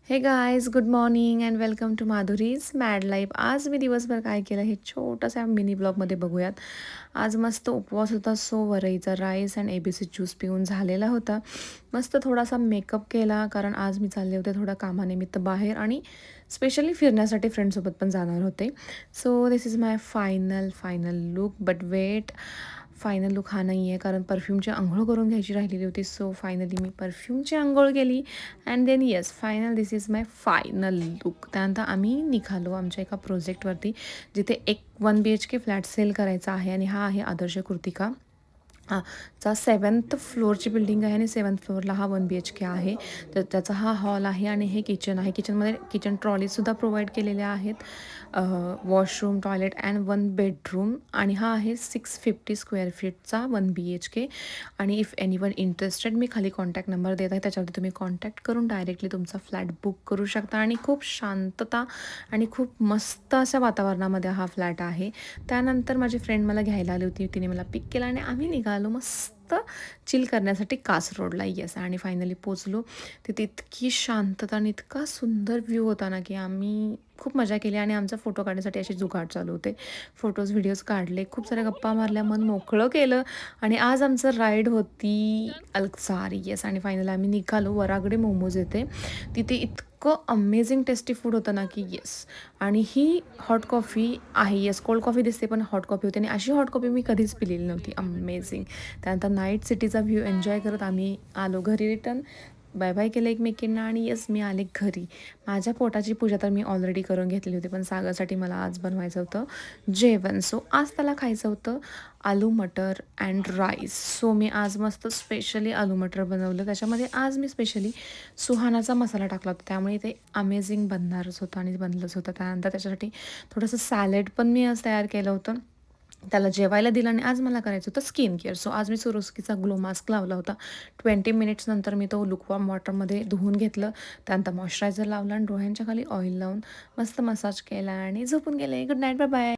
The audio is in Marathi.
हे guys, good morning and welcome to Madhuri's mad life. आज मी दिवसभर काय केलं हे छोटासा मिनी ब्लॉगमध्ये बघूयात. आज मस्त उपवास होता, सो वरईचा राईस अँड ABC ज्यूस पिऊन झालेला होता. मस्त थोडासा मेकअप केला, कारण आज मी चालले होते थोडं कामानिमित्त बाहेर आणि स्पेशली फिरण्यासाठी फ्रेंडसोबत पण जाणार होते. So this is my final look. But wait, final look हा नाही आहे, कारण परफ्यूमची आंघोळ करून घ्यायची राहिलेली होती. सो फायनली मी परफ्यूमची आंघोळ केली and then yes, final this is my final look. त्यानंतर आम्ही निघालो आमच्या एका प्रोजेक्टवरती, जिथे एक 1 BHK फ्लॅट सेल करायचा आहे. आणि हा आहे आदर्श कृतिका चा 7th फ्लोअरची बिल्डिंग आहे आणि 7th फ्लोअरला हा 1 BHK आहे. तर त्याचा हा हॉल आहे आणि हे किचन आहे. किचनमध्ये किचन ट्रॉलीजसुद्धा प्रोव्हाइड केलेल्या आहेत. Washroom, toilet and 1 bedroom. आणि हा आहे 650 स्क्वेअर फीटचा 1 BHK. आणि इफ एनीवन इंटरेस्टेड, मी खाली कॉन्टॅक्ट नंबर देत आहे, त्याच्यावरती तुम्ही कॉन्टॅक्ट करून डायरेक्टली तुमचा फ्लॅट बुक करू शकता. आणि खूप शांतता आणि खूप मस्त अशा वातावरणामध्ये हा फ्लॅट आहे. त्यानंतर माझी फ्रेंड मला घ्यायला आली होती, तिने मला पिक केला आणि आम्ही निघालो मस्त चिल करण्यासाठी कास रोडला. येस, आणि फायनली पोचलो. तिथे इतकी शांतता आणि इतका सुंदर व्ह्यू होता ना, की आम्ही खूप मजा केली. आणि आमचा फोटो काढण्यासाठी असे जुगाड चालू होते. फोटोज व्हिडिओज काढले, खूप साऱ्या गप्पा मारल्या, मन मोकळं केलं. आणि आज आमचं राईड होती अल्कसार. येस, आणि फायनली आम्ही निघालो वरागडे मोमोज येते. तिथे इतकं अमेझिंग टेस्टी फूड होतं ना, की येस. आणि ही हॉट कॉफी आहे. येस, कोल्ड कॉफी दिसते पण हॉट कॉफी होते. आणि अशी हॉट कॉफी मी कधीच पिलेली नव्हती. अमेझिंग. त्यानंतर नाईट सिटीचा व्ह्यू एन्जॉय करत आम्ही आलो घरी रिटर्न. बाय बाय केलं एकमेकींना आणि येस, मी आले घरी. माझ्या पोटाची पूजा तर मी ऑलरेडी करून घेतली होती, पण सागरसाठी मला आज बनवायचं होतं जेवण. सो आज त्याला खायचं होतं आलू मटर अँड राईस. सो मी आज मस्त स्पेशली आलू मटर बनवलं. त्याच्यामध्ये आज मी स्पेशली सुहानाचा मसाला टाकला होता, त्यामुळे ते अमेझिंग बनणारच होतं आणि बनलंच होतं. त्यानंतर त्याच्यासाठी थोडंसं सॅलेड पण मी आज तयार केलं होतं, त्याला जेवायला दिलं. आणि आज मला करायचं होतं स्किन केअर. सो आज मी सुरोस्कीचा ग्लो मास्क लावला होता. 20 मिनिट्स नंतर मी तो लुकवॉर्म वॉटरमध्ये धुवून घेतलं. त्यानंतर मॉइश्चरायझर लावला आणि डोळ्यांच्या खाली ऑइल लावून मस्त मसाज केला आणि झोपून गेले. Good night, bye bye.